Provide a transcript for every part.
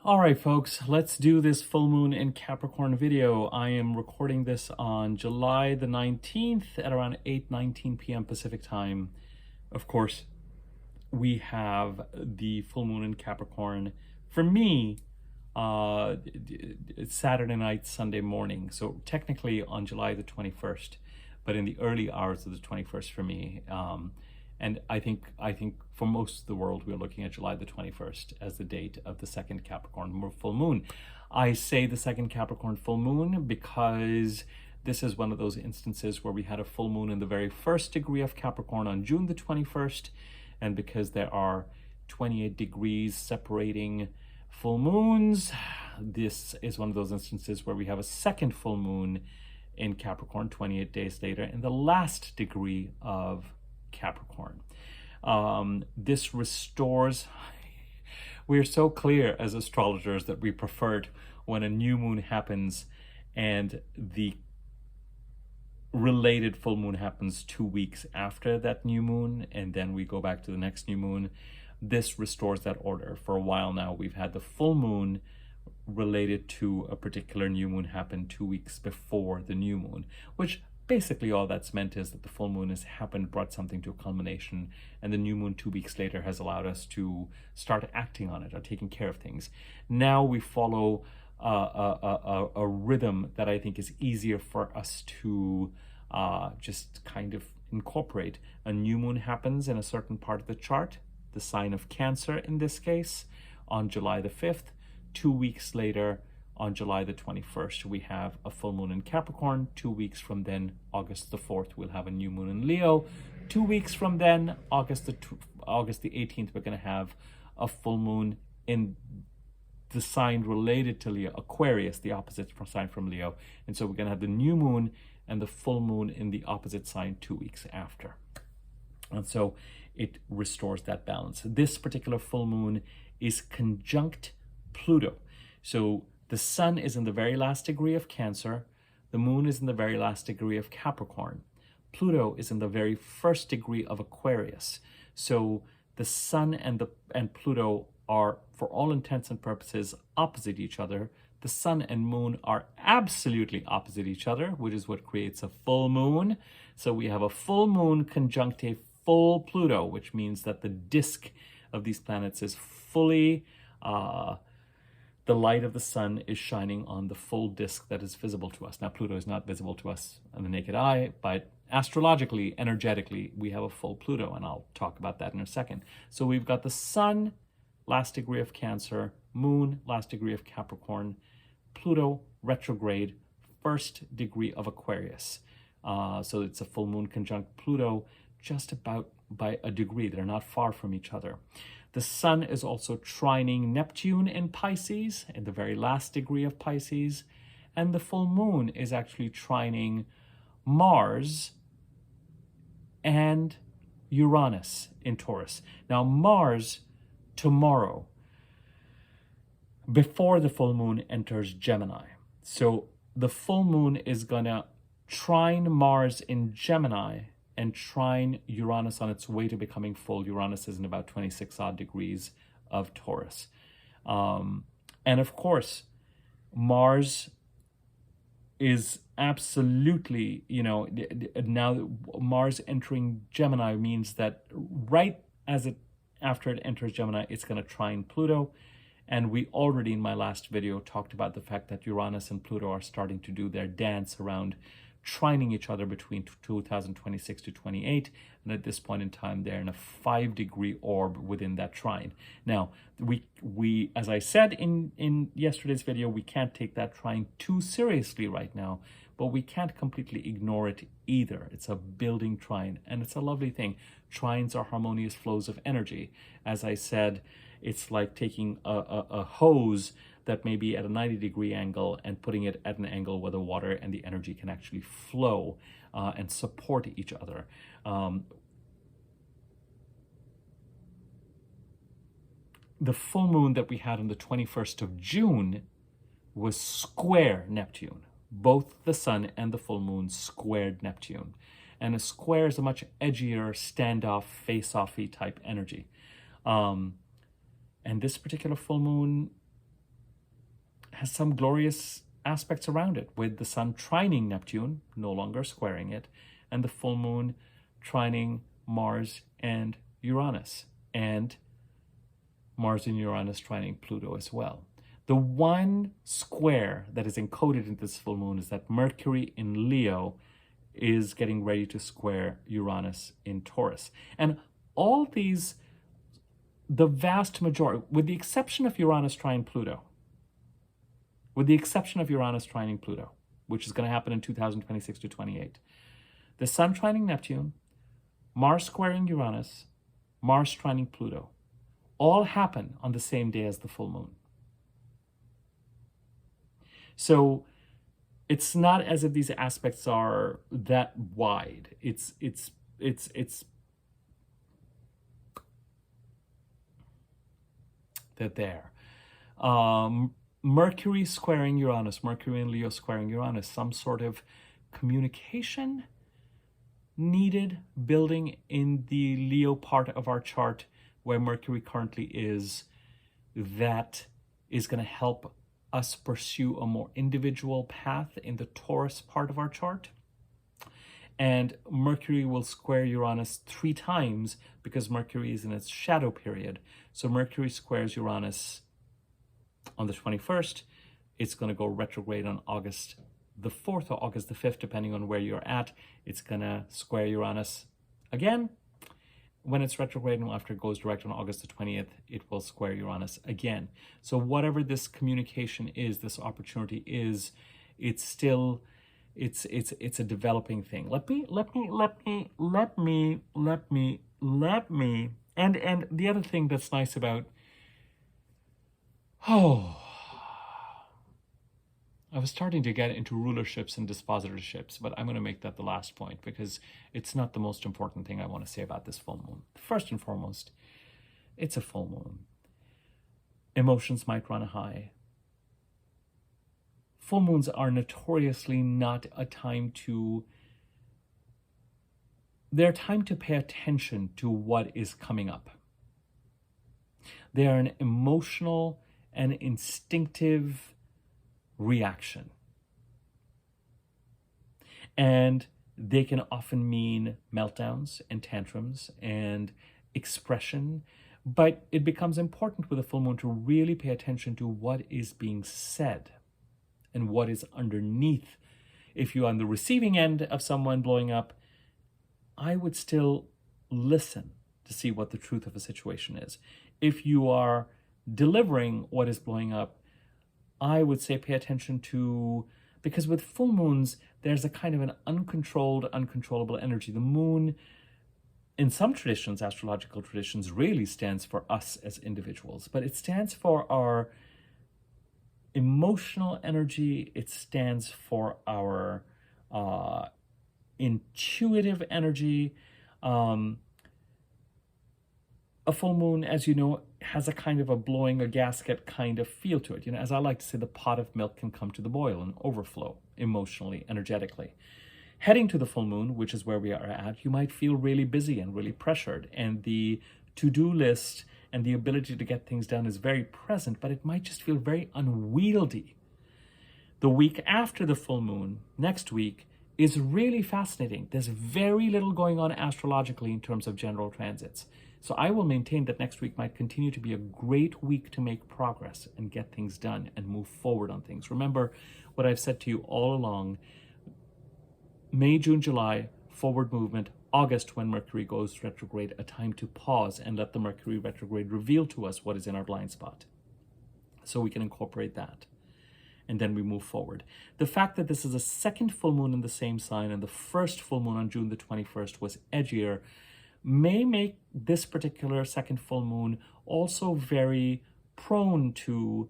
All right, folks, let's do this full moon in Capricorn video. I am recording this on July the 19th at around 8:19 p.m. Pacific time. Of course, we have the full moon in Capricorn. For me, it's Saturday night, Sunday morning. So technically on July the 21st, but in the early hours of the 21st for me. And I think for most of the world, we're looking at July the 21st as the date of the second Capricorn full moon. I say the second Capricorn full moon because this is one of those instances where we had a full moon in the very first degree of Capricorn on June the 21st. And because there are 28 degrees separating full moons, this is one of those instances where we have a second full moon in Capricorn 28 days later in the last degree of Capricorn. This restores. We're so clear as astrologers that we prefer it when a new moon happens and the related full moon happens 2 weeks after that new moon, and then we go back to the next new moon. This restores that order. For a while now, we've had the full moon related to a particular new moon happen 2 weeks before the new moon, which basically all that's meant is that the full moon has happened, brought something to a culmination, and the new moon 2 weeks later has allowed us to start acting on it or taking care of things. Now we follow a rhythm that I think is easier for us to just kind of incorporate. A new moon happens in a certain part of the chart, the sign of Cancer in this case, on July the 5th. 2 weeks later, on July the 21st, we have a full moon in Capricorn. 2 weeks from then, August the 4th, we'll have a new moon in Leo. 2 weeks from then, August the 18th, we're going to have a full moon in the sign related to Leo, Aquarius, the opposite sign from Leo. And so we're going to have the new moon and the full moon in the opposite sign 2 weeks after. And so it restores that balance. This particular full moon is conjunct Pluto. So the sun is in the very last degree of Cancer. The moon is in the very last degree of Capricorn. Pluto is in the very first degree of Aquarius. So the sun and Pluto are, for all intents and purposes, opposite each other. The sun and moon are absolutely opposite each other, which is what creates a full moon. So we have a full moon conjunct a full Pluto, which means that the disk of these planets is fully the light of the sun is shining on the full disk that is visible to us. Now, Pluto is not visible to us on the naked eye, but astrologically, energetically, we have a full Pluto, and I'll talk about that in a second. So we've got the sun, last degree of Cancer, moon, last degree of Capricorn, Pluto, retrograde, first degree of Aquarius. So it's a full moon conjunct Pluto just about by a degree. They're not far from each other. The sun is also trining Neptune in Pisces, in the very last degree of Pisces. And the full moon is actually trining Mars and Uranus in Taurus. Now, Mars tomorrow, before the full moon enters Gemini. So the full moon is going to trine Mars in Gemini and trine Uranus on its way to becoming full. Uranus is in about 26 odd degrees of Taurus. And of course, Mars is absolutely, now Mars entering Gemini means that right after it enters Gemini, it's going to trine Pluto. And we already in my last video talked about the fact that Uranus and Pluto are starting to do their dance around trining each other between 2026 to 28, and at this point in time they're in a 5-degree orb within that trine. Now we as I said in yesterday's video, we can't take that trine too seriously right now, but we can't completely ignore it either. It's a building trine, and it's a lovely thing. Trines are harmonious flows of energy. As I said, it's like taking a hose that may be at a 90-degree angle and putting it at an angle where the water and the energy can actually flow and support each other. The full moon that we had on the 21st of June was square Neptune. Both the sun and the full moon squared Neptune. And a square is a much edgier, standoff, face-offy type energy. And this particular full moon has some glorious aspects around it, with the sun trining Neptune, no longer squaring it, and the full moon trining Mars and Uranus, and Mars and Uranus trining Pluto as well. The one square that is encoded in this full moon is that Mercury in Leo is getting ready to square Uranus in Taurus. And all these, the vast majority, with the exception of Uranus trining Pluto, which is going to happen in 2026 to 28, the Sun trining Neptune, Mars squaring Uranus, Mars trining Pluto, all happen on the same day as the full moon. So it's not as if these aspects are that wide. It's they're there. Mercury squaring Uranus, Mercury and Leo squaring Uranus, some sort of communication needed building in the Leo part of our chart where Mercury currently is, that is going to help us pursue a more individual path in the Taurus part of our chart. And Mercury will square Uranus 3 times because Mercury is in its shadow period. So Mercury squares Uranus on the 21st. It's going to go retrograde on August the 4th or August the 5th, depending on where you're at. It's going to square Uranus again. When it's retrograde, and after it goes direct on August the 20th, it will square Uranus again. So whatever this communication is, this opportunity is, it's still, it's a developing thing. Let me, and the other thing that's nice about, I was starting to get into rulerships and dispositorships, but I'm going to make that the last point because it's not the most important thing I want to say about this full moon. First and foremost, it's a full moon. Emotions might run high. Full moons are notoriously not a time to... They're a time to pay attention to what is coming up. They are an emotional and instinctive reaction. And they can often mean meltdowns and tantrums and expression, but it becomes important with a full moon to really pay attention to what is being said and what is underneath. If you're on the receiving end of someone blowing up, I would still listen to see what the truth of a situation is. If you are delivering what is blowing up, I would say pay attention to, because with full moons, there's a kind of an uncontrollable energy. The moon, in some traditions, astrological traditions, really stands for us as individuals, but it stands for our emotional energy. It stands for our intuitive energy. A full moon, as you know, has a kind of a blowing a gasket kind of feel to it. You know, as I like to say, the pot of milk can come to the boil and overflow emotionally, energetically. Heading to the full moon, which is where we are at, you might feel really busy and really pressured, and the to-do list and the ability to get things done is very present, but it might just feel very unwieldy. The week after the full moon, next week, is really fascinating. There's very little going on astrologically in terms of general transits. So I will maintain that next week might continue to be a great week to make progress and get things done and move forward on things. Remember what I've said to you all along: May, June, July, forward movement. August, when Mercury goes retrograde, a time to pause and let the Mercury retrograde reveal to us what is in our blind spot, so we can incorporate that. And then we move forward. The fact that this is a second full moon in the same sign and the first full moon on June the 21st was edgier may make this particular second full moon also very prone to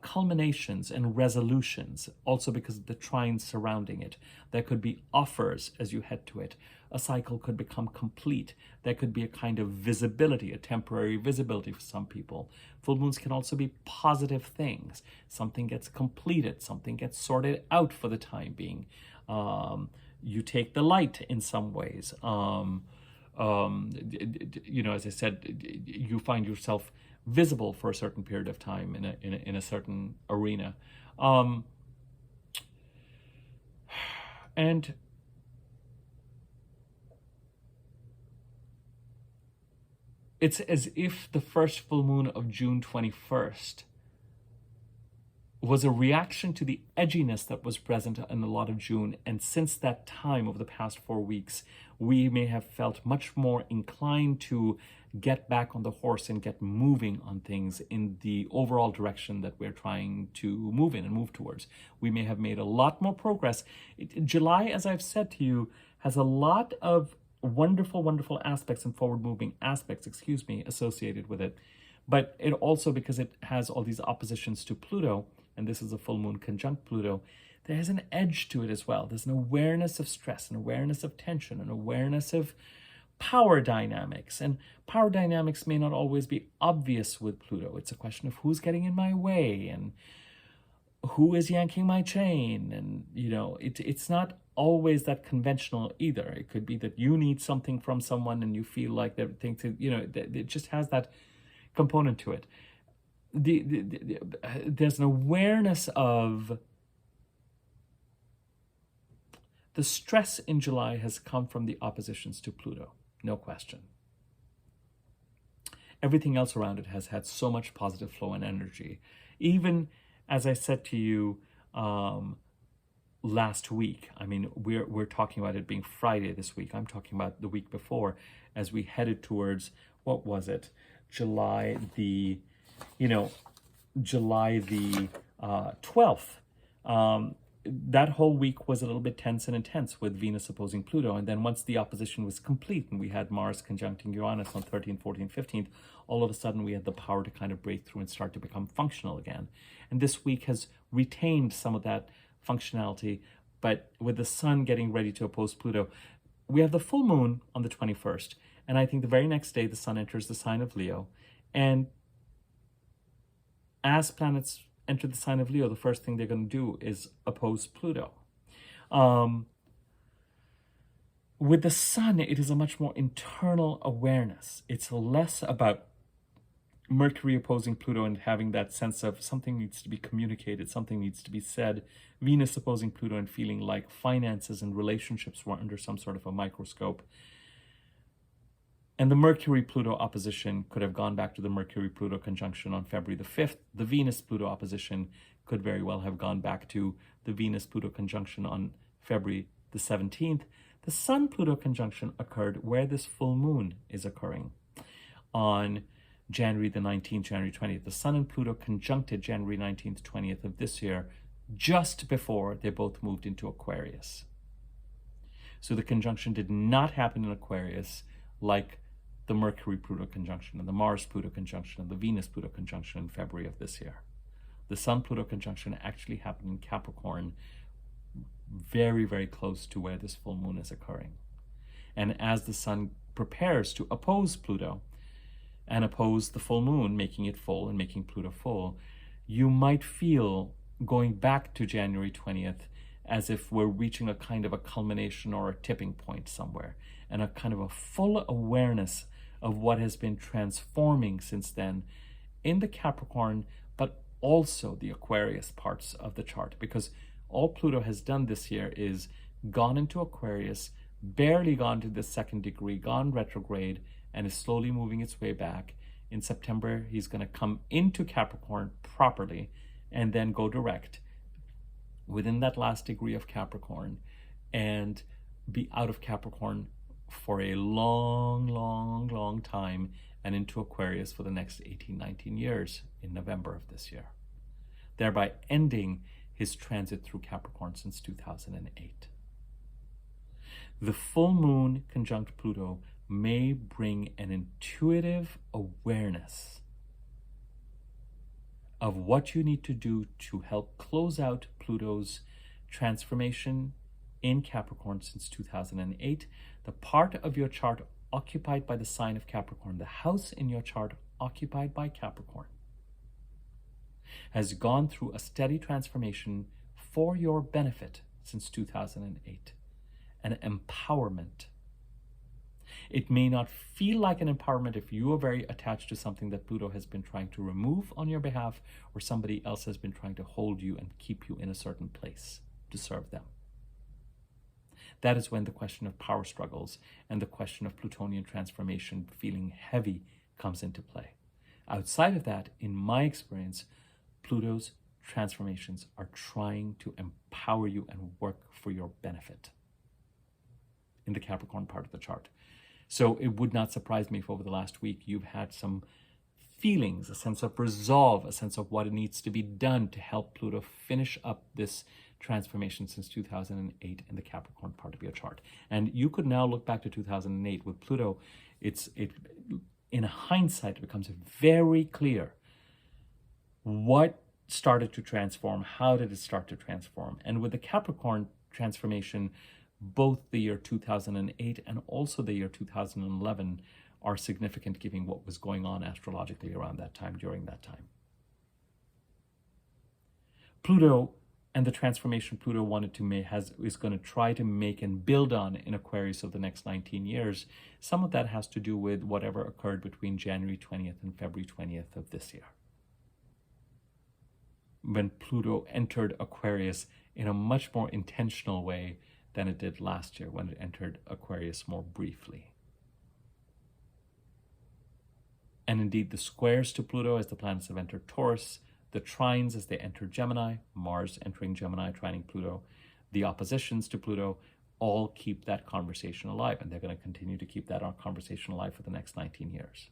culminations and resolutions, also because of the trines surrounding it. There could be offers as you head to it. A cycle could become complete. There could be a kind of visibility, a temporary visibility for some people. Full moons can also be positive things. Something gets completed, something gets sorted out for the time being. You take the light in some ways. You know, as I said, you find yourself visible for a certain period of time in a certain arena. And it's as if the first full moon of June 21st was a reaction to the edginess that was present in a lot of June. And since that time, over the past 4 weeks, we may have felt much more inclined to get back on the horse and get moving on things in the overall direction that we're trying to move in and move towards. We may have made a lot more progress. July, as I've said to you, has a lot of wonderful aspects and forward-moving aspects, associated with it. But it also, because it has all these oppositions to Pluto, and this is a full moon conjunct Pluto, there's an edge to it as well. There's an awareness of stress, an awareness of tension, an awareness of power dynamics. And power dynamics may not always be obvious with Pluto. It's a question of who's getting in my way and who is yanking my chain. And, it's not always that conventional either. It could be that you need something from someone and you feel like they think it just has that component to it. There's an awareness of the stress in July has come from the oppositions to Pluto, no question. Everything else around it has had so much positive flow and energy. Even as I said to you last week, I mean, we're talking about it being Friday this week. I'm talking about the week before, as we headed towards, what was it? July the 12th. That whole week was a little bit tense and intense with Venus opposing Pluto. And then once the opposition was complete and we had Mars conjuncting Uranus on 13th, 14th, 15th, all of a sudden we had the power to kind of break through and start to become functional again. And this week has retained some of that functionality, but with the sun getting ready to oppose Pluto, we have the full moon on the 21st. And I think the very next day, the sun enters the sign of Leo. And as planets enter the sign of Leo, the first thing they're going to do is oppose Pluto. With the sun, it is a much more internal awareness. It's less about Mercury opposing Pluto and having that sense of something needs to be communicated, something needs to be said. Venus opposing Pluto and feeling like finances and relationships were under some sort of a microscope. And the Mercury-Pluto opposition could have gone back to the Mercury-Pluto conjunction on February the 5th. The Venus-Pluto opposition could very well have gone back to the Venus-Pluto conjunction on February the 17th. The Sun-Pluto conjunction occurred where this full moon is occurring on January the 19th, January 20th. The Sun and Pluto conjuncted January 19th, 20th of this year, just before they both moved into Aquarius. So the conjunction did not happen in Aquarius like the Mercury-Pluto conjunction and the Mars-Pluto conjunction and the Venus-Pluto conjunction in February of this year. The Sun-Pluto conjunction actually happened in Capricorn, very, very close to where this full moon is occurring. And as the Sun prepares to oppose Pluto and oppose the full moon, making it full and making Pluto full, you might feel going back to January 20th as if we're reaching a kind of a culmination or a tipping point somewhere, and a kind of a full awareness of what has been transforming since then in the Capricorn, but also the Aquarius parts of the chart. Because all Pluto has done this year is gone into Aquarius, barely gone to the second degree, gone retrograde, and is slowly moving its way back. In September, he's going to come into Capricorn properly and then go direct within that last degree of Capricorn and be out of Capricorn for a long time and into Aquarius for the next 18-19 years in November of this year, thereby ending his transit through Capricorn since 2008. The full moon conjunct Pluto may bring an intuitive awareness of what you need to do to help close out Pluto's transformation in Capricorn since 2008. The part of your chart occupied by the sign of Capricorn, the house in your chart occupied by Capricorn, has gone through a steady transformation for your benefit since 2008, an empowerment. It may not feel like an empowerment if you are very attached to something that Pluto has been trying to remove on your behalf, or somebody else has been trying to hold you and keep you in a certain place to serve them. That is when the question of power struggles and the question of Plutonian transformation feeling heavy comes into play. Outside of that, in my experience, Pluto's transformations are trying to empower you and work for your benefit in the Capricorn part of the chart. So it would not surprise me if over the last week you've had some feelings, a sense of resolve, a sense of what needs to be done to help Pluto finish up this transformation since 2008 in the Capricorn part of your chart. And you could now look back to 2008 with Pluto. In hindsight, it becomes very clear what started to transform, how did it start to transform. And with the Capricorn transformation, both the year 2008 and also the year 2011 are significant, given what was going on astrologically around that time, during that time. Pluto and the transformation Pluto wanted to make is going to try to make and build on in Aquarius of the next 19 years. Some of that has to do with whatever occurred between January 20th and February 20th of this year, when Pluto entered Aquarius in a much more intentional way than it did last year, when it entered Aquarius more briefly. And indeed, the squares to Pluto as the planets have entered Taurus, the trines as they enter Gemini, Mars entering Gemini, trining Pluto, the oppositions to Pluto, all keep that conversation alive. And they're going to continue to keep that conversation alive for the next 19 years.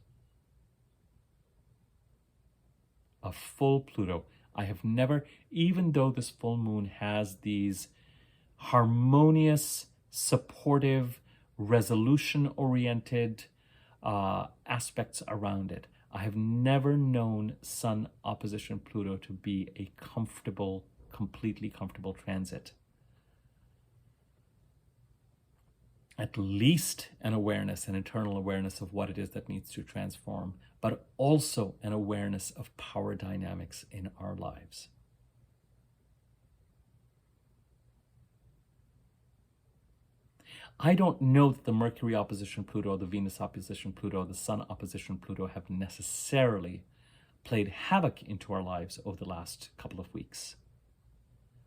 A full Pluto. I have never, even though this full moon has these harmonious, supportive, resolution-oriented aspects around it, I have never known Sun opposition Pluto to be a comfortable, completely comfortable transit. At least an awareness, an internal awareness of what it is that needs to transform, but also an awareness of power dynamics in our lives. I don't know that the Mercury opposition Pluto, the Venus opposition Pluto, the Sun opposition Pluto have necessarily played havoc into our lives over the last couple of weeks,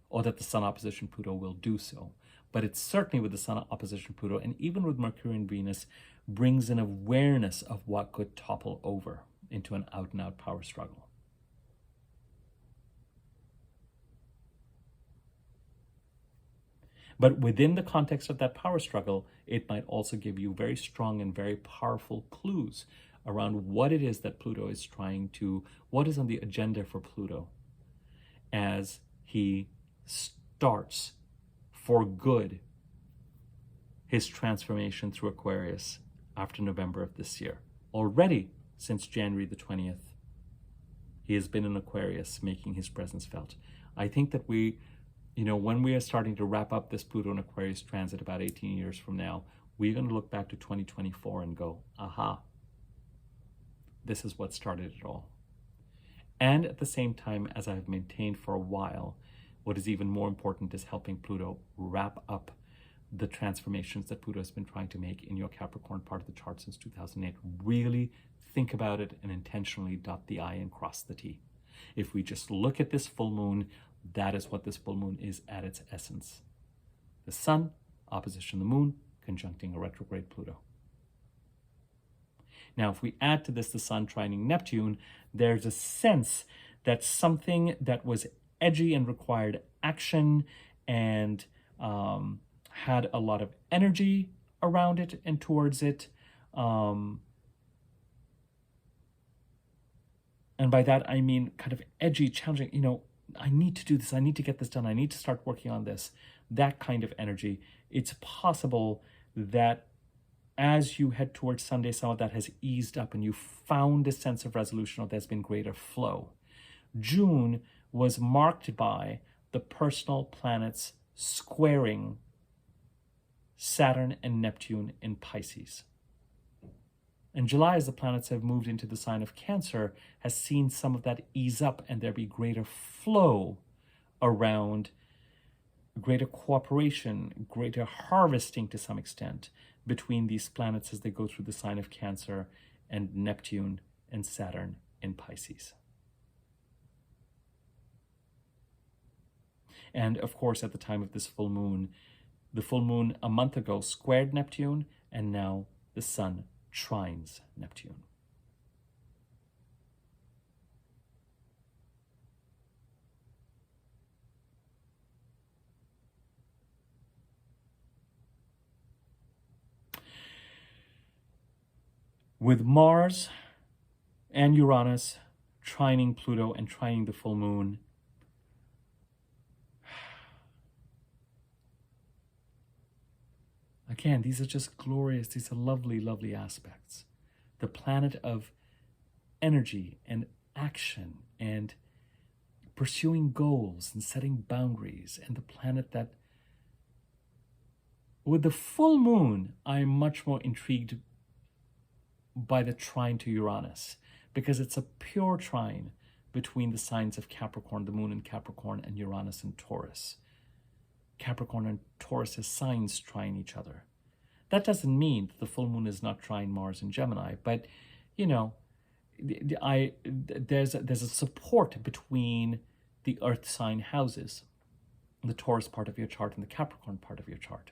or that the Sun opposition Pluto will do so. But it's certainly with the Sun opposition Pluto, and even with Mercury and Venus, brings an awareness of what could topple over into an out-and-out power struggle. But within the context of that power struggle, it might also give you very strong and very powerful clues around what it is that Pluto is trying to, what is on the agenda for Pluto as he starts for good his transformation through Aquarius after November of this year. Already since January the 20th, he has been in Aquarius making his presence felt. I think that when we are starting to wrap up this Pluto and Aquarius transit about 18 years from now, we're going to look back to 2024 and go, aha, this is what started it all. And at the same time, as I've maintained for a while, what is even more important is helping Pluto wrap up the transformations that Pluto has been trying to make in your Capricorn part of the chart since 2008. Really think about it and intentionally dot the I and cross the T. If we just look at this full moon, that is what this full moon is at its essence. The Sun, opposition the Moon, conjuncting a retrograde Pluto. Now, if we add to this the Sun trining Neptune, there's a sense that something that was edgy and required action and had a lot of energy around it and towards it. And by that, I mean kind of edgy, challenging, I need to do this, I need to get this done, I need to start working on this, that kind of energy. It's possible that as you head towards Sunday, some of that has eased up and you found a sense of resolution, or there's been greater flow. June was marked by the personal planets squaring Saturn and Neptune in Pisces. And July, as the planets have moved into the sign of Cancer, has seen some of that ease up and there be greater flow around greater cooperation, greater harvesting to some extent between these planets as they go through the sign of Cancer, and Neptune and Saturn in Pisces. And of course, at the time of this full moon, the full moon a month ago squared Neptune, and now the Sun trines Neptune. With Mars and Uranus trining Pluto and trining the full moon, again, these are just glorious, these are lovely, lovely aspects. The planet of energy and action and pursuing goals and setting boundaries, and the planet that, with the full moon, I'm much more intrigued by the trine to Uranus, because it's a pure trine between the signs of Capricorn, the moon in Capricorn, and Uranus and Taurus. Capricorn and Taurus as signs trine each other. That doesn't mean that the full moon is not trine Mars and Gemini, but you know, there's a support between the Earth sign houses, the Taurus part of your chart and the Capricorn part of your chart.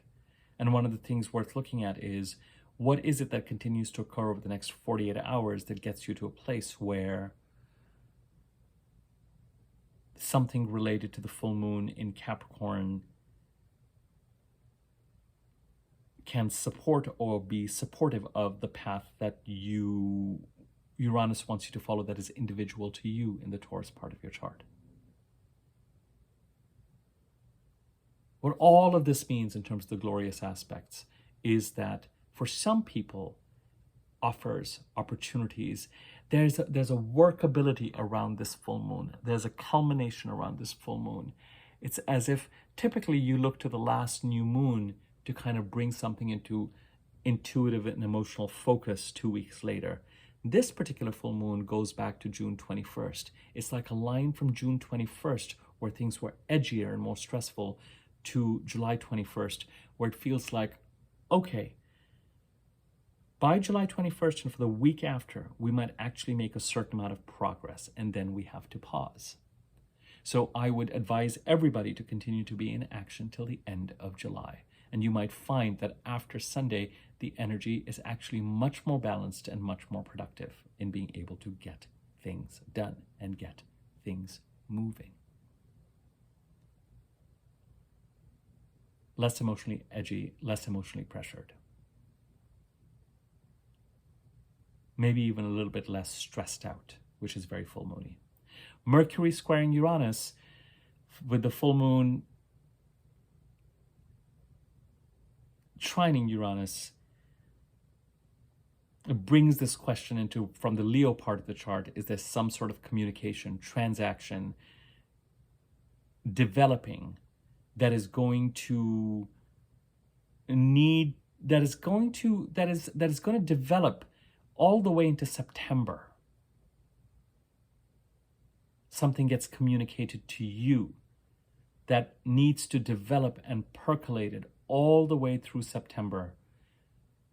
And one of the things worth looking at is, what is it that continues to occur over the next 48 hours that gets you to a place where something related to the full moon in Capricorn can support or be supportive of the path that Uranus wants you to follow, that is individual to you in the Taurus part of your chart. What all of this means in terms of the glorious aspects is that for some people, offers opportunities. There's a workability around this full moon. There's a culmination around this full moon. It's as if typically you look to the last new moon to kind of bring something into intuitive and emotional focus 2 weeks later. This particular full moon goes back to June 21st. It's like a line from June 21st, where things were edgier and more stressful, to July 21st, where it feels like, okay, by July 21st and for the week after, we might actually make a certain amount of progress, and then we have to pause. So I would advise everybody to continue to be in action till the end of July. And you might find that after Sunday, the energy is actually much more balanced and much more productive in being able to get things done and get things moving. Less emotionally edgy, less emotionally pressured. Maybe even a little bit less stressed out, which is very full moony. Mercury squaring Uranus with the full moon trining Uranus, it brings this question into, from the Leo part of the chart, is there some sort of communication, transaction, developing that is going to develop all the way into September. Something gets communicated to you that needs to develop and percolate all the way through September,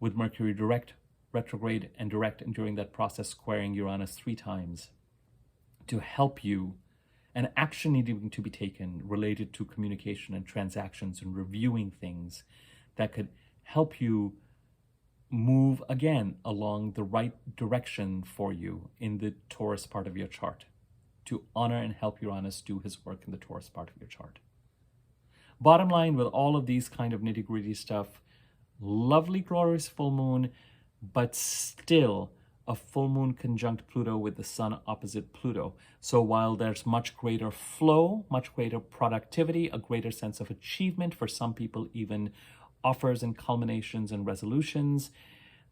with Mercury direct, retrograde, and direct, and during that process squaring Uranus 3 times to help you, and action needing to be taken related to communication and transactions and reviewing things that could help you move again along the right direction for you in the Taurus part of your chart, to honor and help Uranus do his work in the Taurus part of your chart. Bottom line, with all of these kind of nitty-gritty stuff, lovely glorious full moon, but still a full moon conjunct Pluto with the Sun opposite Pluto. So while there's much greater flow, much greater productivity, a greater sense of achievement, for some people even offers and culminations and resolutions,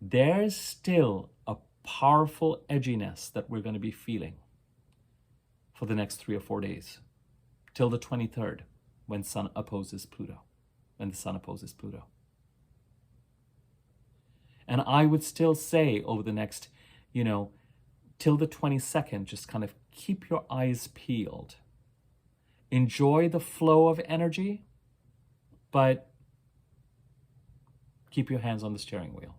there's still a powerful edginess that we're going to be feeling for the next 3 or 4 days, till the 23rd, when Sun opposes Pluto, when the Sun opposes Pluto. And I would still say over the next, till the 22nd, just kind of keep your eyes peeled. Enjoy the flow of energy, but keep your hands on the steering wheel.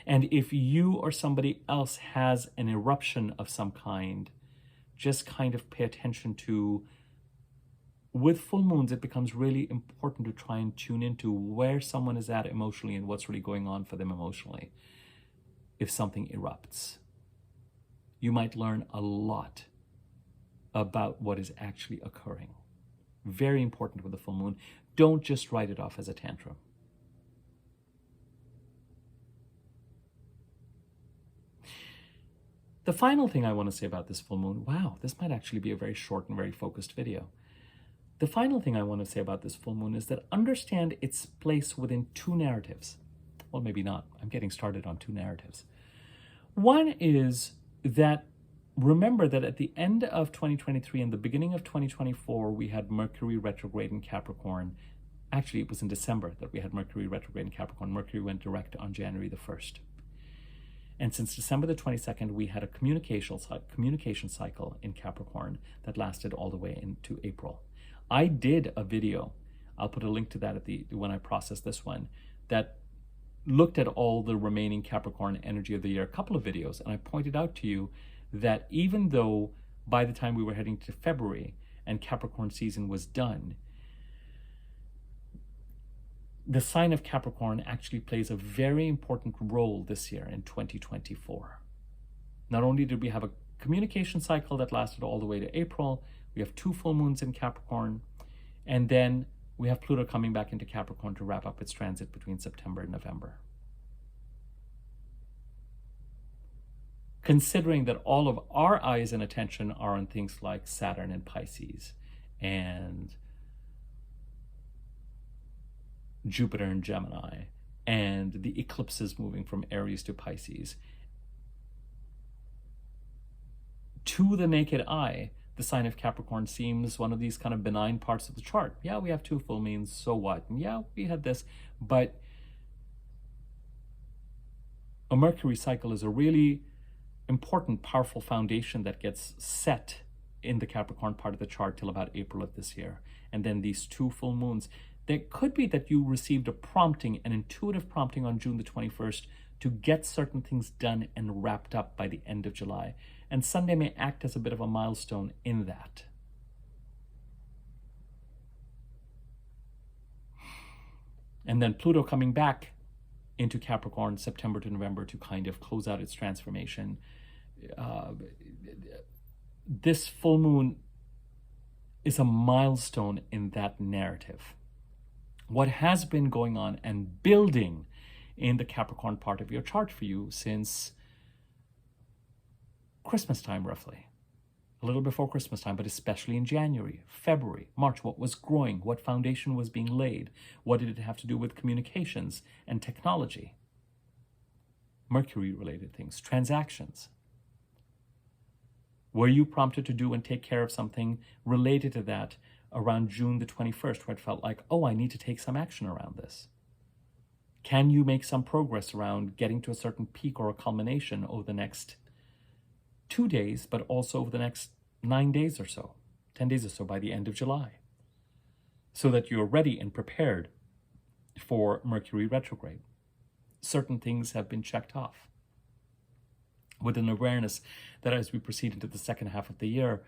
And if you or somebody else has an eruption of some kind, just kind of pay attention to, with full moons, it becomes really important to try and tune into where someone is at emotionally and what's really going on for them emotionally. If something erupts, you might learn a lot about what is actually occurring. Very important with the full moon. Don't just write it off as a tantrum. The final thing I want to say about this full moon, wow, this might actually be a very short and very focused video. The final thing I want to say about this full moon is that understand its place within two narratives. Well, maybe not. I'm getting started on two narratives. One is that remember that at the end of 2023 and the beginning of 2024, we had Mercury retrograde in Capricorn. Actually, it was in December that we had Mercury retrograde in Capricorn. Mercury went direct on January the 1st. And since December the 22nd, we had a communication cycle in Capricorn that lasted all the way into April. I did a video, I'll put a link to that when I process this one, that looked at all the remaining Capricorn energy of the year, a couple of videos, and I pointed out to you that even though by the time we were heading to February and Capricorn season was done, the sign of Capricorn actually plays a very important role this year in 2024. Not only did we have a communication cycle that lasted all the way to April, we have 2 full moons in Capricorn, and then we have Pluto coming back into Capricorn to wrap up its transit between September and November. Considering that all of our eyes and attention are on things like Saturn and Pisces and Jupiter and Gemini and the eclipses moving from Aries to Pisces, to the naked eye, the sign of Capricorn seems one of these kind of benign parts of the chart. Yeah, we have 2 full moons, so what? And yeah, we had this, but a Mercury cycle is a really important, powerful foundation that gets set in the Capricorn part of the chart till about April of this year. And then these 2 full moons. There could be that you received a prompting, an intuitive prompting on June the 21st to get certain things done and wrapped up by the end of July. And Sunday may act as a bit of a milestone in that. And then Pluto coming back into Capricorn September to November to kind of close out its transformation. This full moon is a milestone in that narrative. What has been going on and building in the Capricorn part of your chart for you since Christmas time, roughly. A little before Christmas time, but especially in January, February, March, what was growing, what foundation was being laid, what did it have to do with communications and technology, Mercury-related things, transactions. Were you prompted to do and take care of something related to that around June the 21st, where it felt like, oh, I need to take some action around this? Can you make some progress around getting to a certain peak or a culmination over the next 2 days, but also over the next 9 days or so, 10 days or so by the end of July, so that you're ready and prepared for Mercury retrograde? Certain things have been checked off with an awareness that as we proceed into the second half of the year,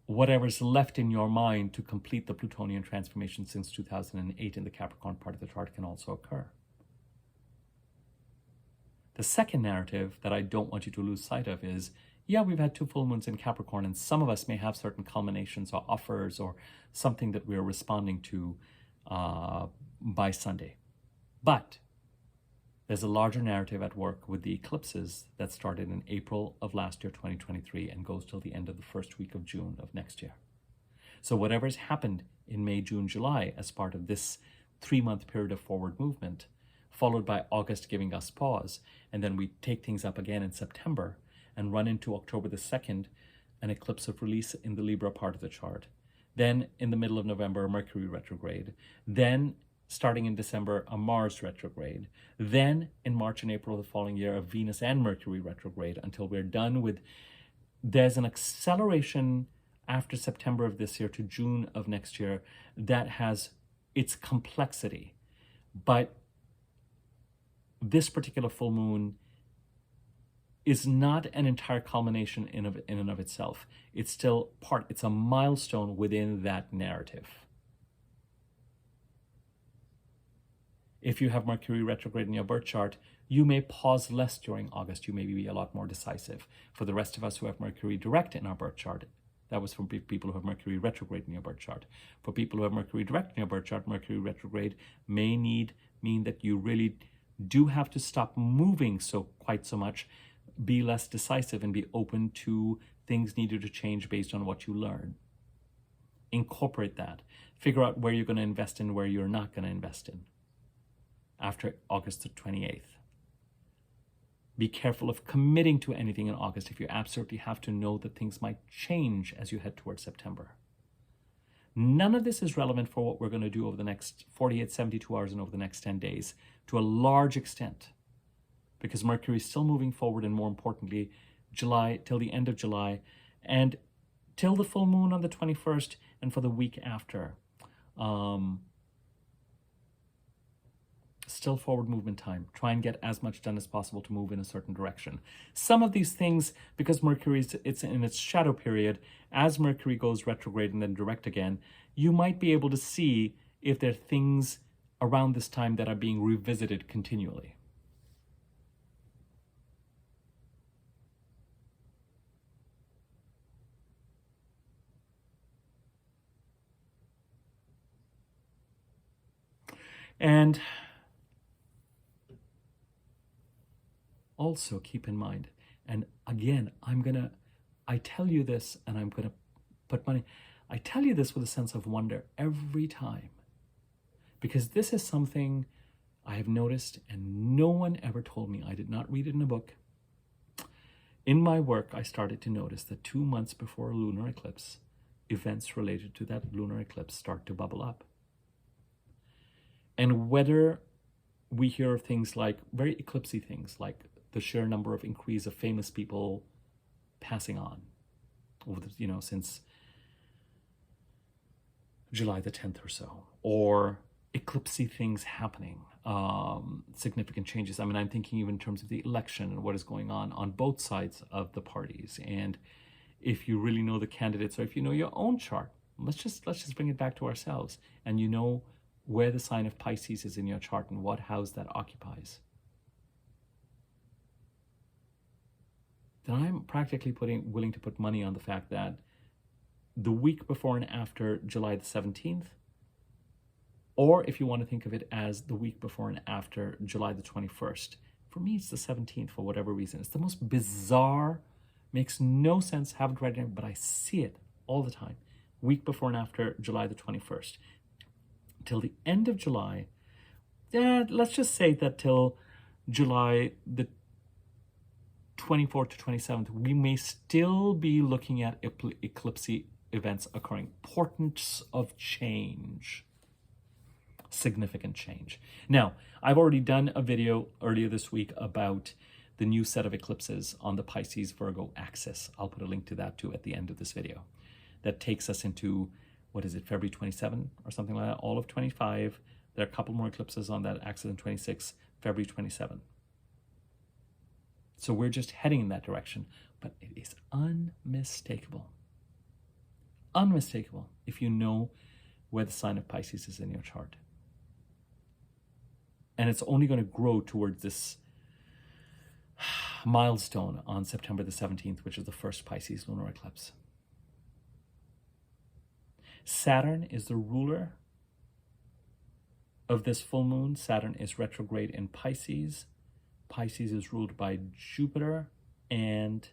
whatever's left in your mind to complete the Plutonian transformation since 2008 in the Capricorn part of the chart can also occur. The second narrative that I don't want you to lose sight of is, yeah, we've had 2 full moons in Capricorn, and some of us may have certain culminations or offers or something that we're responding to by Sunday. But there's a larger narrative at work with the eclipses that started in April of last year, 2023, and goes till the end of the first week of June of next year. So whatever's happened in May, June, July as part of this 3-month period of forward movement, followed by August giving us pause, and then we take things up again in September and run into October the 2nd, an eclipse of release in the Libra part of the chart. Then in the middle of November, Mercury retrograde. Then starting in December, a Mars retrograde. Then in March and April of the following year, a Venus and Mercury retrograde, until we're done with, there's an acceleration after September of this year to June of next year that has its complexity. But this particular full moon is not an entire culmination in and of itself. It's still part, it's a milestone within that narrative. If you have Mercury retrograde in your birth chart, you may pause less during August. You may be a lot more decisive. For the rest of us who have Mercury direct in our birth chart, that was for people who have Mercury retrograde in your birth chart. For people who have Mercury direct in your birth chart, Mercury retrograde may mean that you really do have to stop moving quite so much, be less decisive, and be open to things needed to change based on what you learn. Incorporate that. Figure out where you're going to invest in, where you're not going to invest in after August the 28th. Be careful of committing to anything in August if you absolutely have to know that things might change as you head towards September. None of this is relevant for what we're going to do over the next 48, 72 hours and over the next 10 days to a large extent, because Mercury is still moving forward, and more importantly, July till the end of July and till the full moon on the 21st and for the week after. Still forward movement time. Try and get as much done as possible to move in a certain direction. Some of these things, because Mercury it's in its shadow period, as Mercury goes retrograde and then direct again, you might be able to see if there are things around this time that are being revisited continually. And also keep in mind, and again, I tell you this, and I'm going to put money, I tell you this with a sense of wonder every time, because this is something I have noticed and no one ever told me. I did not read it in a book. In my work, I started to notice that 2 months before a lunar eclipse, events related to that lunar eclipse start to bubble up. And whether we hear of things like very eclipsy things, like the sheer number of increase of famous people passing on over the, since July the 10th or so, or eclipsy things happening, significant changes. I mean, I'm thinking even in terms of the election and what is going on both sides of the parties. And if you really know the candidates, or if you know your own chart, let's just bring it back to ourselves, and you know where the sign of Pisces is in your chart and what house that occupies, then I'm practically willing to put money on the fact that the week before and after July the 17th, or if you want to think of it as the week before and after July the 21st, for me it's the 17th for whatever reason. It's the most bizarre, makes no sense, haven't read it, but I see it all the time. Week before and after July the 21st. Till the end of July, let's just say that till July the 24th to 27th, we may still be looking at eclipsy events occurring. Portents of change. Significant change. Now, I've already done a video earlier this week about the new set of eclipses on the Pisces-Virgo axis. I'll put a link to that too at the end of this video. That takes us into, what is it, February 27 or something like that, all of 25. There are a couple more eclipses on that axis in 26, February 27. So we're just heading in that direction, but it is unmistakable. Unmistakable if you know where the sign of Pisces is in your chart. And it's only going to grow towards this milestone on September the 17th, which is the first Pisces lunar eclipse. Saturn is the ruler of this full moon. Saturn is retrograde in Pisces. Pisces is ruled by Jupiter and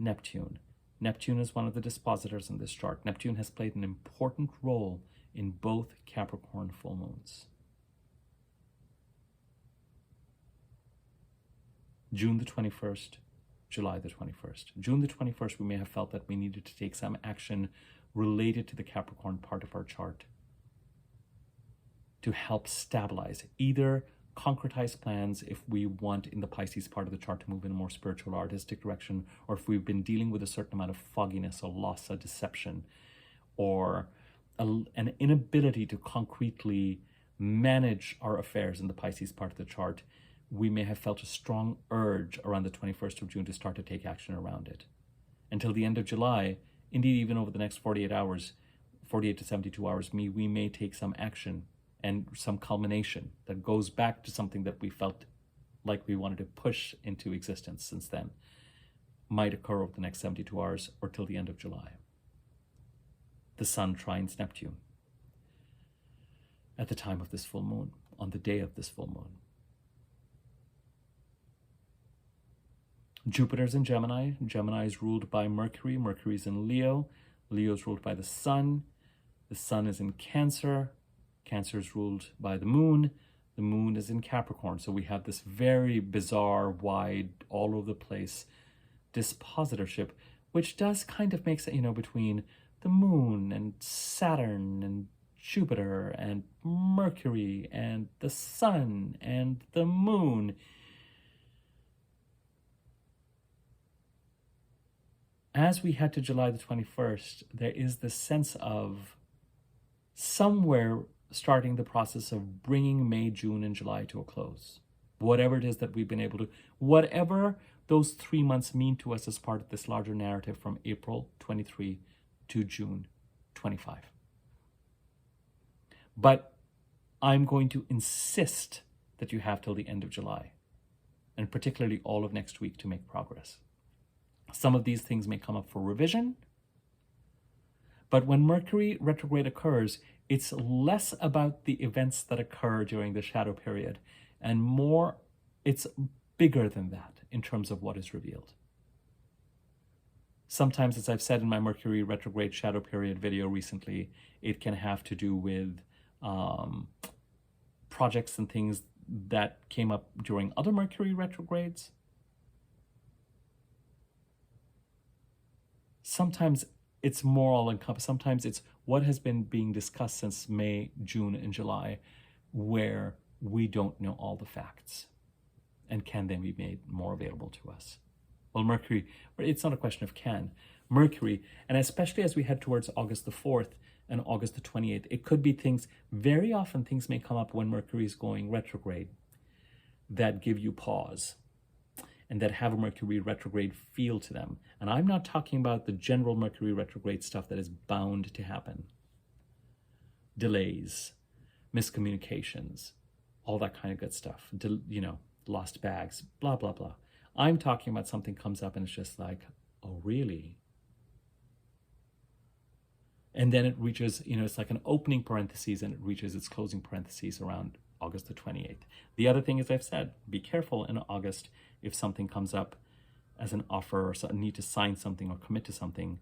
Neptune. Neptune is one of the dispositors in this chart. Neptune has played an important role in both Capricorn full moons. June the 21st, July the 21st. June the 21st, we may have felt that we needed to take some action related to the Capricorn part of our chart to help stabilize, either concretize plans, if we want in the Pisces part of the chart to move in a more spiritual or artistic direction, or if we've been dealing with a certain amount of fogginess or loss or deception, or an inability to concretely manage our affairs in the Pisces part of the chart, we may have felt a strong urge around the 21st of June to start to take action around it. Until the end of July, indeed even over the next 48 hours, 48 to 72 hours, we may take some action and some culmination that goes back to something that we felt like we wanted to push into existence since then, might occur over the next 72 hours or till the end of July. The Sun trines Neptune at the time of this full moon, on the day of this full moon. Jupiter's in Gemini. Gemini is ruled by Mercury. Mercury's in Leo. Leo is ruled by the Sun. The Sun is in Cancer. Cancer is ruled by the Moon. The Moon is in Capricorn. So we have this very bizarre, wide, all over the place dispositorship, which does kind of make sense, between the Moon and Saturn and Jupiter and Mercury and the Sun and the Moon. As we head to July the 21st, there is this sense of somewhere starting the process of bringing May, June, and July to a close. Whatever it is that we've been able to, whatever those 3 months mean to us as part of this larger narrative from April 23 to June 25. But I'm going to insist that you have till the end of July, and particularly all of next week, to make progress. Some of these things may come up for revision, but when Mercury retrograde occurs, it's less about the events that occur during the shadow period and more, it's bigger than that in terms of what is revealed. Sometimes, as I've said in my Mercury retrograde shadow period video recently, it can have to do with projects and things that came up during other Mercury retrogrades. Sometimes it's more all-encompassing. Sometimes it's what has been being discussed since May, June, and July, where we don't know all the facts. And can then be made more available to us? Well, Mercury, it's not a question of can. Mercury, and especially as we head towards August the 4th and August the 28th, it could be things, very often things may come up when Mercury is going retrograde that give you pause and that have a Mercury retrograde feel to them. And I'm not talking about the general Mercury retrograde stuff that is bound to happen. Delays, miscommunications, all that kind of good stuff. Lost bags, blah, blah, blah. I'm talking about something comes up and it's just like, oh, really? And then it reaches, it's like an opening parentheses and it reaches its closing parentheses around August the 28th. The other thing is, I've said, be careful in August if something comes up as an offer or a need to sign something or commit to something.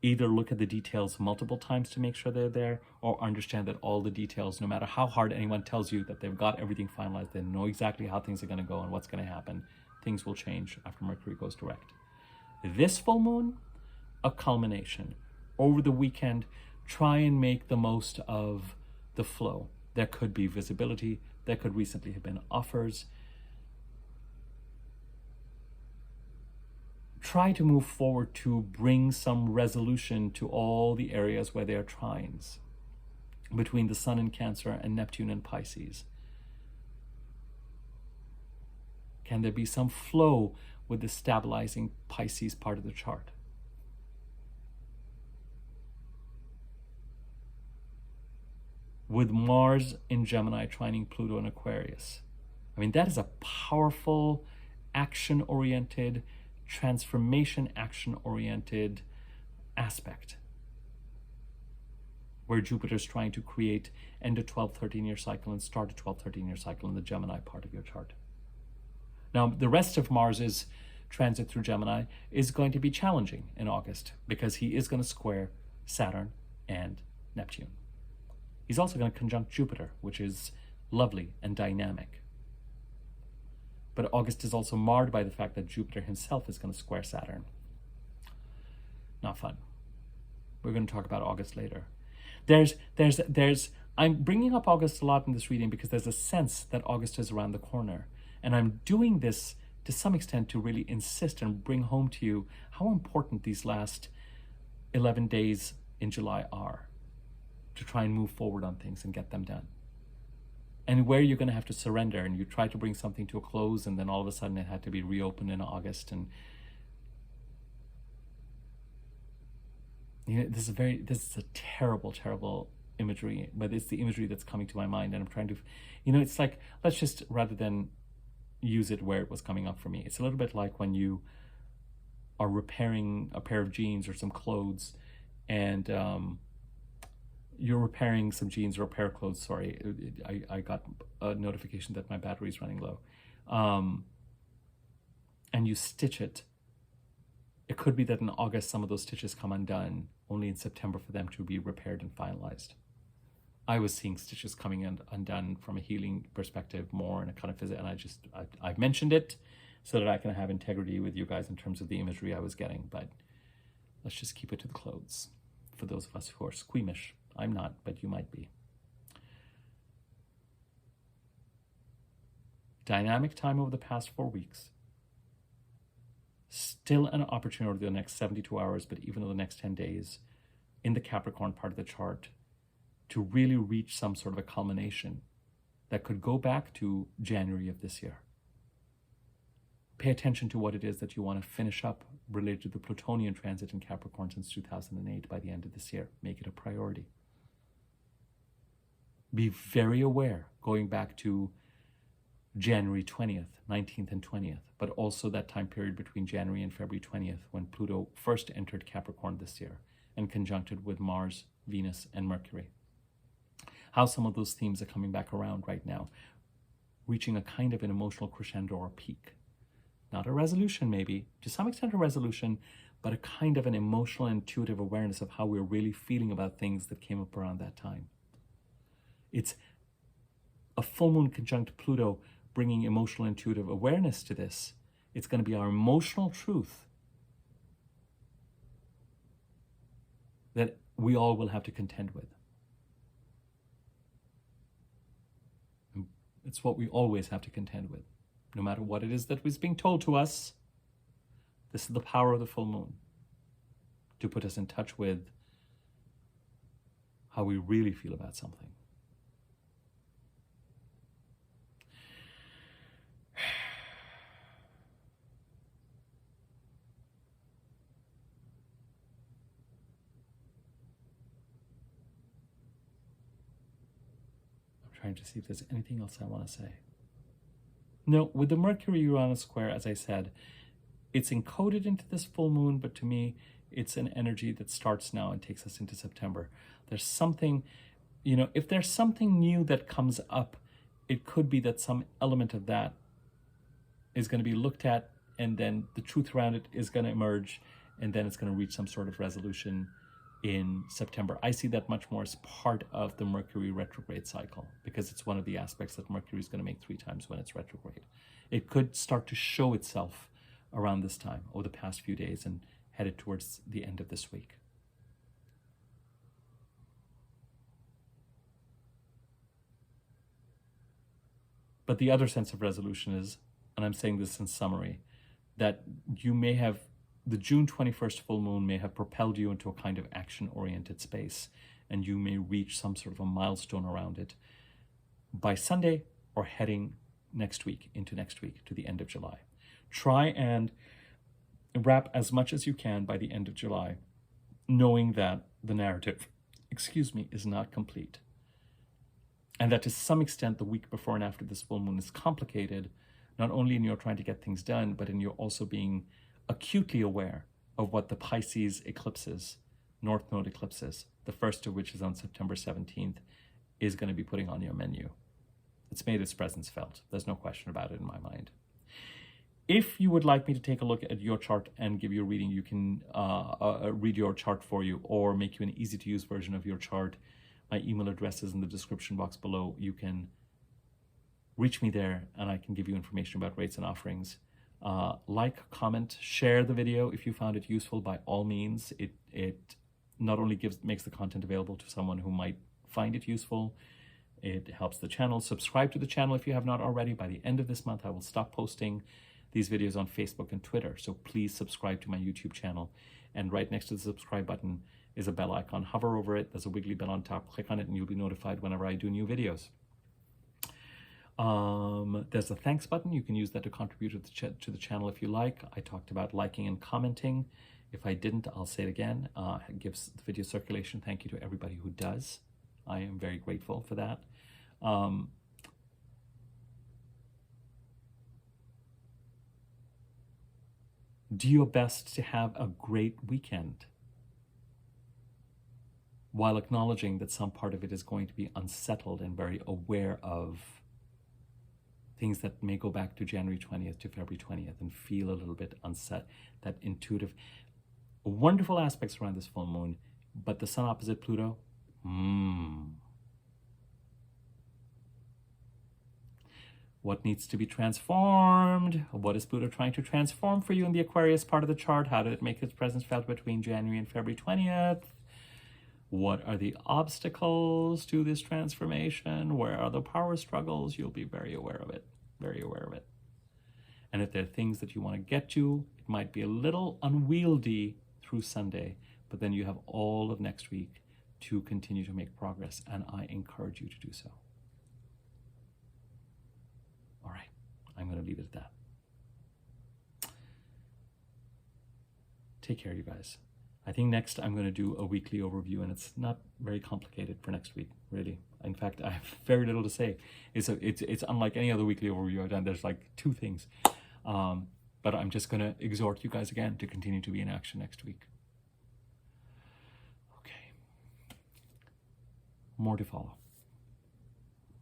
Either look at the details multiple times to make sure they're there, or understand that all the details, no matter how hard anyone tells you that they've got everything finalized, they know exactly how things are going to go and what's going to happen, things will change after Mercury goes direct. This full moon, a culmination. Over the weekend, try and make the most of the flow. There could be visibility. There could recently have been offers. Try to move forward to bring some resolution to all the areas where there are trines between the Sun in Cancer and Neptune in Pisces. Can there be some flow with the stabilizing Pisces part of the chart? With Mars in Gemini trining Pluto in Aquarius. That is a powerful, action-oriented, transformation action-oriented aspect where Jupiter's trying to create end a 12-13-year cycle and start a 12-13-year cycle in the Gemini part of your chart. Now, the rest of Mars's transit through Gemini is going to be challenging in August because he is going to square Saturn and Neptune. He's also going to conjunct Jupiter, which is lovely and dynamic. But August is also marred by the fact that Jupiter himself is going to square Saturn. Not fun. We're going to talk about August later. There's I'm bringing up August a lot in this reading because there's a sense that August is around the corner. And I'm doing this to some extent to really insist and bring home to you how important these last 11 days in July are to try and move forward on things and get them done. And where you're going to have to surrender and you try to bring something to a close and then all of a sudden it had to be reopened in August. And you know, this is a terrible, terrible imagery, but it's the imagery that's coming to my mind. And I'm trying to, you know, it's like, let's just, rather than use it where it was coming up for me, it's a little bit like when you are repairing a pair of jeans or some clothes, and you're repairing some jeans or a pair of clothes, sorry, I got a notification that my battery is running low, and you stitch it. It could be that in August some of those stitches come undone, only in September for them to be repaired and finalized. I was seeing stitches coming undone from a healing perspective more in a kind of physical, and I've mentioned it so that I can have integrity with you guys in terms of the imagery I was getting, but let's just keep it to the clothes for those of us who are squeamish. I'm not, but you might be. Dynamic time over the past 4 weeks. Still an opportunity over the next 72 hours, but even over the next 10 days in the Capricorn part of the chart to really reach some sort of a culmination that could go back to January of this year. Pay attention to what it is that you want to finish up related to the Plutonian transit in Capricorn since 2008 by the end of this year. Make it a priority. Be very aware going back to January 20th, 19th and 20th, but also that time period between January and February 20th when Pluto first entered Capricorn this year and conjuncted with Mars, Venus, and Mercury. How some of those themes are coming back around right now, reaching a kind of an emotional crescendo or peak. Not a resolution maybe, to some extent a resolution, but a kind of an emotional, intuitive awareness of how we're really feeling about things that came up around that time. It's a full moon conjunct Pluto bringing emotional, intuitive awareness to this. It's going to be our emotional truth that we all will have to contend with. It's what we always have to contend with. No matter what it is that was being told to us, this is the power of the full moon to put us in touch with how we really feel about something. Trying to see if there's anything else I want to say. No, with the Mercury-Uranus square, as I said, it's encoded into this full moon, but to me, it's an energy that starts now and takes us into September. There's something, you know, if there's something new that comes up, it could be that some element of that is going to be looked at, and then the truth around it is going to emerge, and then it's going to reach some sort of resolution in September. I see that much more as part of the Mercury retrograde cycle because it's one of the aspects that Mercury is going to make 3 times when it's retrograde. It could start to show itself around this time over the past few days and headed towards the end of this week. But the other sense of resolution is, and I'm saying this in summary, that you may have the June 21st full moon may have propelled you into a kind of action-oriented space, and you may reach some sort of a milestone around it by Sunday or heading next week, into next week, to the end of July. Try and wrap as much as you can by the end of July, knowing that the narrative, is not complete. And that to some extent, the week before and after this full moon is complicated, not only in your trying to get things done, but in your also being acutely aware of what the Pisces eclipses, North Node eclipses, the first of which is on September 17th, is going to be putting on your menu. It's made its presence felt. There's no question about it in my mind. If you would like me to take a look at your chart and give you a reading, you can read your chart for you or make you an easy-to-use version of your chart. My email address is in the description box below. You can reach me there and I can give you information about rates and offerings. Like, comment, share the video if you found it useful. By all means, it not only makes the content available to someone who might find it useful. It helps the channel. Subscribe to the channel if you have not already. By the end of this month, I will stop posting these videos on Facebook and Twitter. So please subscribe to my YouTube channel. And right next to the subscribe button is a bell icon. Hover over it. There's a wiggly bell on top. Click on it and you'll be notified whenever I do new videos. There's a thanks button. You can use that to contribute to the channel if you like. I talked about liking and commenting. If I didn't, I'll say it again. It gives the video circulation. Thank you to everybody who does. I am very grateful for that. Do your best to have a great weekend, while acknowledging that some part of it is going to be unsettled, and very aware of things that may go back to January 20th to February 20th and feel a little bit unset, that intuitive, wonderful aspects around this full moon, but the sun opposite Pluto, What needs to be transformed? What is Pluto trying to transform for you in the Aquarius part of the chart? How did it make its presence felt between January and February 20th? What are the obstacles to this transformation? Where are the power struggles? You'll be very aware of it, very aware of it. And if there are things that you want to get to, it might be a little unwieldy through Sunday, but then you have all of next week to continue to make progress, and I encourage you to do so. All right, I'm going to leave it at that. Take care, you guys. I think next I'm going to do a weekly overview, and it's not very complicated for next week, really. In fact, I have very little to say. It's unlike any other weekly overview I've done. There's like 2 things. But I'm just going to exhort you guys again to continue to be in action next week. Okay. More to follow.